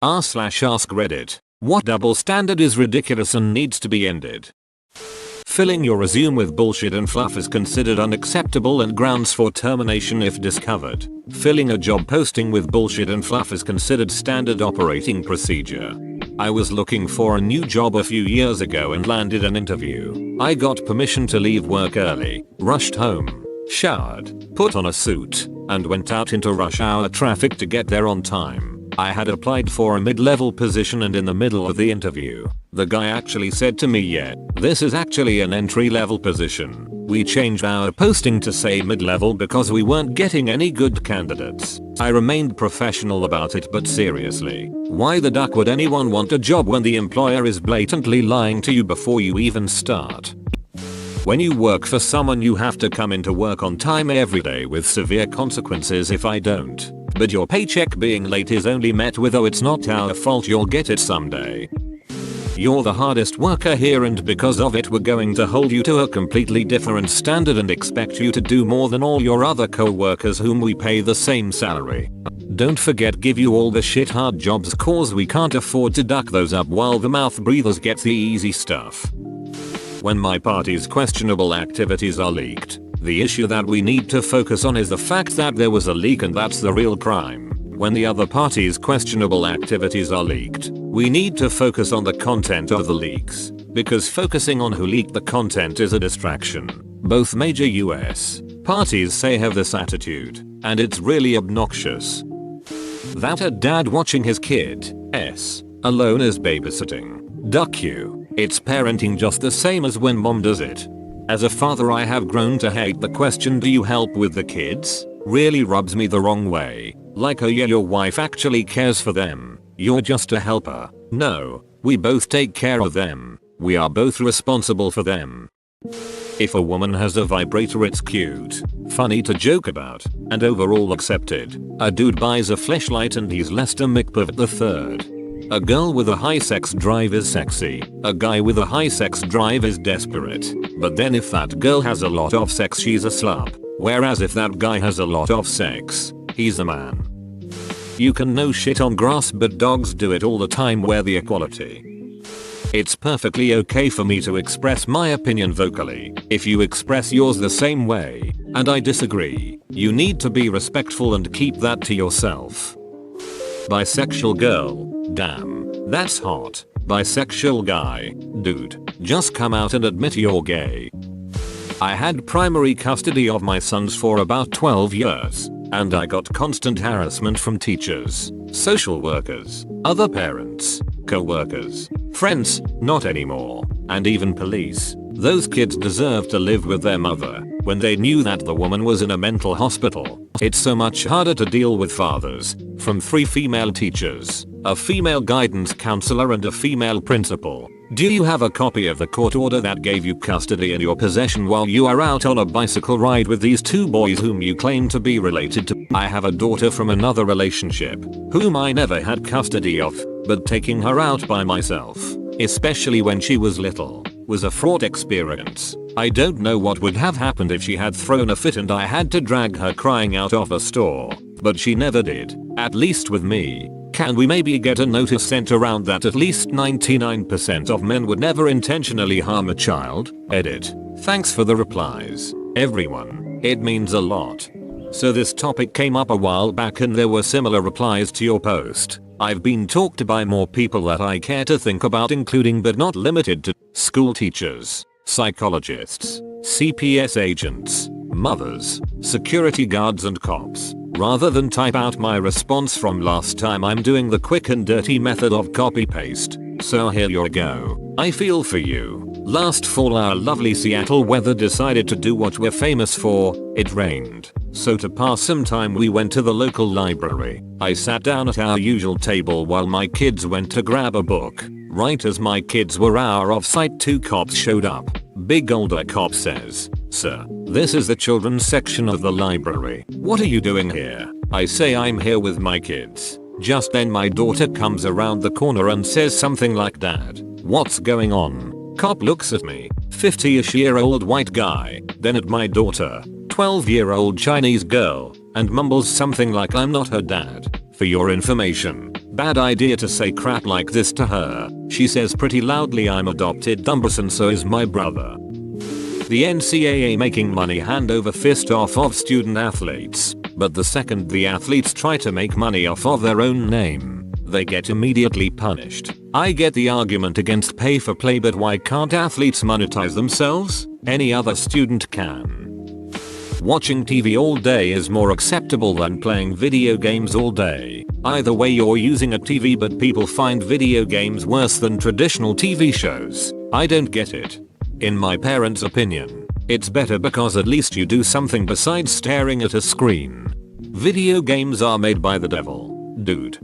r/AskReddit. What double standard is ridiculous and needs to be ended? Filling your resume with bullshit and fluff is considered unacceptable and grounds for termination if discovered. Filling a job posting with bullshit and fluff is considered standard operating procedure. I was looking for a new job a few years ago and landed an interview. I got permission to leave work early, rushed home, showered, put on a suit, and went out into rush hour traffic to get there on time. I had applied for a mid-level position, and in the middle of the interview, the guy actually said to me, "Yeah, this is actually an entry-level position. We changed our posting to say mid-level because we weren't getting any good candidates." I remained professional about it, but seriously, why the duck would anyone want a job when the employer is blatantly lying to you before you even start? When you work for someone, you have to come into work on time every day with severe consequences if I don't. But your paycheck being late is only met with, "Oh, it's not our fault, you'll get it someday." You're the hardest worker here, and because of it we're going to hold you to a completely different standard and expect you to do more than all your other co-workers whom we pay the same salary. Don't forget, give you all the shit hard jobs cause we can't afford to duck those up while the mouth breathers get the easy stuff. When my party's questionable activities are leaked, the issue that we need to focus on is the fact that there was a leak, and that's the real crime. When the other party's questionable activities are leaked, we need to focus on the content of the leaks, because focusing on who leaked the content is a distraction. Both major US parties say have this attitude, and it's really obnoxious. That a dad watching his kid alone is babysitting. Duck you. It's parenting just the same as when mom does it. As a father, I have grown to hate the question, "Do you help with the kids?" Really rubs me the wrong way. Like, oh yeah, your wife actually cares for them. You're just a helper. No, we both take care of them. We are both responsible for them. If a woman has a vibrator, it's cute, funny to joke about, and overall accepted. A dude buys a fleshlight and he's Lester McPivot III. A girl with a high sex drive is sexy. A guy with a high sex drive is desperate. But then if that girl has a lot of sex, she's a slut. Whereas if that guy has a lot of sex, he's a man. You can no shit on grass, but dogs do it all the time. Where the equality? It's perfectly okay for me to express my opinion vocally. If you express yours the same way, and I disagree, you need to be respectful and keep that to yourself. Bisexual girl. Damn, that's hot. Bisexual guy. Dude, just come out and admit you're gay. I had primary custody of my sons for about 12 years, and I got constant harassment from teachers, social workers, other parents, co-workers, friends, not anymore, and even police. Those kids deserve to live with their mother when they knew that the woman was in a mental hospital. It's so much harder to deal with fathers, from 3 female teachers, a female guidance counselor, and a female principal. Do you have a copy of the court order that gave you custody in your possession while you are out on a bicycle ride with these 2 boys whom you claim to be related to? I have a daughter from another relationship, whom I never had custody of, but taking her out by myself, especially when she was little, was a fraught experience. I don't know what would have happened if she had thrown a fit and I had to drag her crying out of a store, but she never did, at least with me. Can we maybe get a notice sent around that at least 99% of men would never intentionally harm a child? Edit. Thanks for the replies, everyone. It means a lot. So this topic came up a while back and there were similar replies to your post. I've been talked to by more people that I care to think about, including but not limited to school teachers, psychologists, CPS agents, mothers, security guards, and cops. Rather than type out my response from last time, I'm doing the quick and dirty method of copy paste. So here you go. I feel for you. Last fall our lovely Seattle weather decided to do what we're famous for. It rained. So to pass some time we went to the local library. I sat down at our usual table while my kids went to grab a book. Right as my kids were out of sight, 2 cops showed up. Big older cop says, "Sir, this is the children's section of the library. What are you doing here?" I say, "I'm here with my kids." Just then my daughter comes around the corner and says something like, "Dad, what's going on?" Cop looks at me, 50-ish-year-old white guy, then at my daughter, 12-year-old Chinese girl, and mumbles something like, "I'm not her dad. For your information, Bad idea to say crap like this to her. She says pretty loudly I'm adopted Dumbus and so is my brother. The NCAA making money hand over fist off of student athletes, but the second the athletes try to make money off of their own name, they get immediately punished. I get the argument against pay for play, but why can't athletes monetize themselves? Any other student can. Watching TV all day is more acceptable than playing video games all day. Either way you're using a TV, but people find video games worse than traditional TV shows. I don't get it. In my parents' opinion, it's better because at least you do something besides staring at a screen. Video games are made by the devil, dude.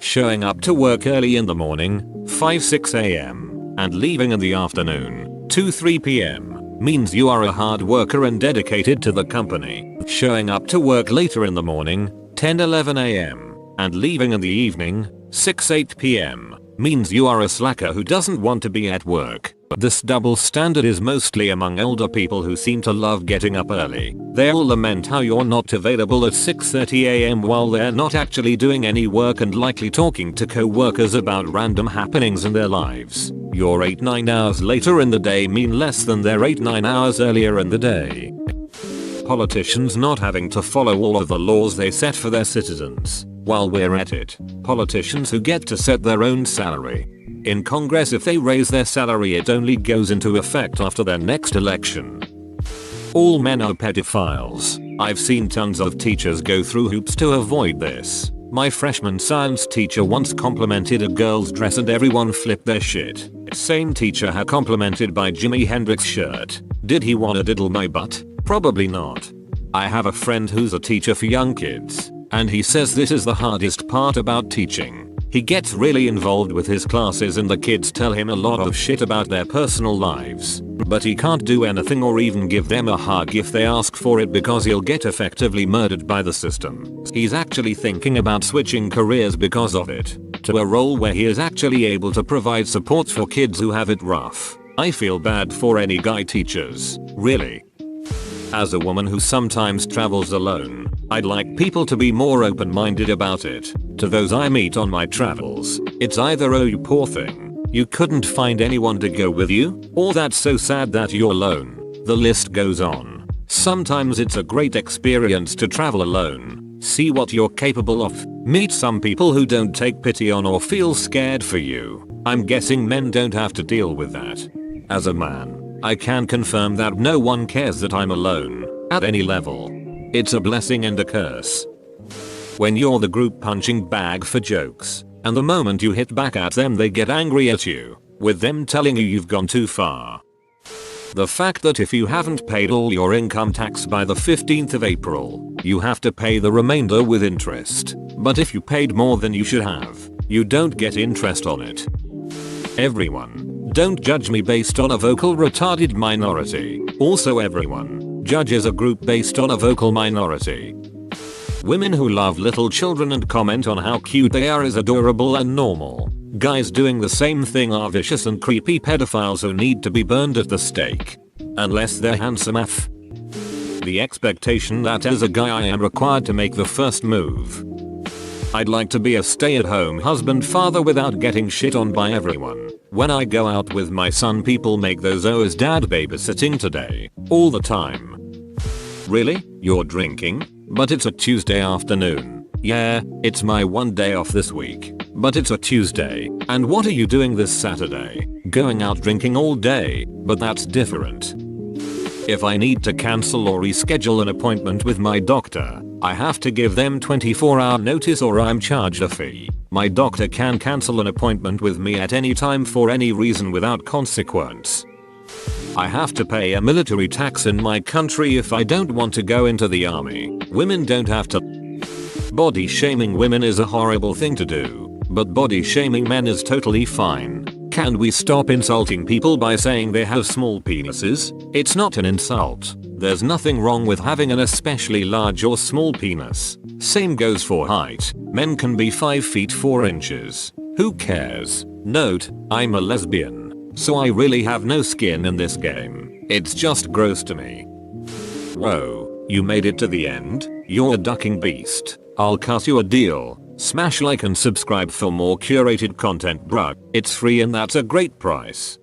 Showing up to work early in the morning, 5-6 am, and leaving in the afternoon, 2-3 pm, means you are a hard worker and dedicated to the company. Showing up to work later in the morning, 10-11 am, and leaving in the evening, 6-8 pm, means you are a slacker who doesn't want to be at work. This double standard is mostly among older people who seem to love getting up early. They'll lament how you're not available at 6:30 am while they're not actually doing any work and likely talking to co-workers about random happenings in their lives. Your 8-9 hours later in the day mean less than their 8-9 hours earlier in the day. Politicians not having to follow all of the laws they set for their citizens. While we're at it, politicians who get to set their own salary. In Congress, if they raise their salary, it only goes into effect after their next election. All men are pedophiles. I've seen tons of teachers go through hoops to avoid this. My freshman science teacher once complimented a girl's dress and everyone flipped their shit. Same teacher had complimented by Jimi Hendrix shirt. Did he wanna diddle my butt? Probably not. I have a friend who's a teacher for young kids, and he says this is the hardest part about teaching. He gets really involved with his classes and the kids tell him a lot of shit about their personal lives, but he can't do anything or even give them a hug if they ask for it because he'll get effectively murdered by the system. He's actually thinking about switching careers because of it, to a role where he is actually able to provide support for kids who have it rough. I feel bad for any guy teachers, really. As a woman who sometimes travels alone, I'd like people to be more open-minded about it. To those I meet on my travels, it's either oh you poor thing, you couldn't find anyone to go with you, or that's so sad that you're alone. The list goes on. Sometimes it's a great experience to travel alone, see what you're capable of, meet some people who don't take pity on or feel scared for you. I'm guessing men don't have to deal with that. As a man, I can confirm that no one cares that I'm alone, at any level. It's a blessing and a curse. When you're the group punching bag for jokes, and the moment you hit back at them they get angry at you, with them telling you you've gone too far. The fact that if you haven't paid all your income tax by the 15th of April, you have to pay the remainder with interest, but if you paid more than you should have, you don't get interest on it. Everyone, don't judge me based on a vocal retarded minority. Also everyone, judges a group based on a vocal minority. Women who love little children and comment on how cute they are is adorable and normal. Guys doing the same thing are vicious and creepy pedophiles who need to be burned at the stake. Unless they're handsome AF. The expectation that as a guy I am required to make the first move. I'd like to be a stay-at-home husband father without getting shit on by everyone. When I go out with my son people make those oh is dad babysitting today, all the time. Really? You're drinking? But it's a Tuesday afternoon. Yeah, it's my one day off this week. But it's a Tuesday. And what are you doing this Saturday? Going out drinking all day, but that's different. If I need to cancel or reschedule an appointment with my doctor, I have to give them 24-hour notice or I'm charged a fee. My doctor can cancel an appointment with me at any time for any reason without consequence. I have to pay a military tax in my country if I don't want to go into the army. Women don't have to. Body shaming women is a horrible thing to do, but body shaming men is totally fine. Can we stop insulting people by saying they have small penises? It's not an insult. There's nothing wrong with having an especially large or small penis. Same goes for height. Men can be 5 feet 4 inches. Who cares? Note, I'm a lesbian. So I really have no skin in this game. It's just gross to me. Whoa, you made it to the end? You're a ducking beast. I'll cut you a deal. Smash like and subscribe for more curated content, bruh. It's free and that's a great price.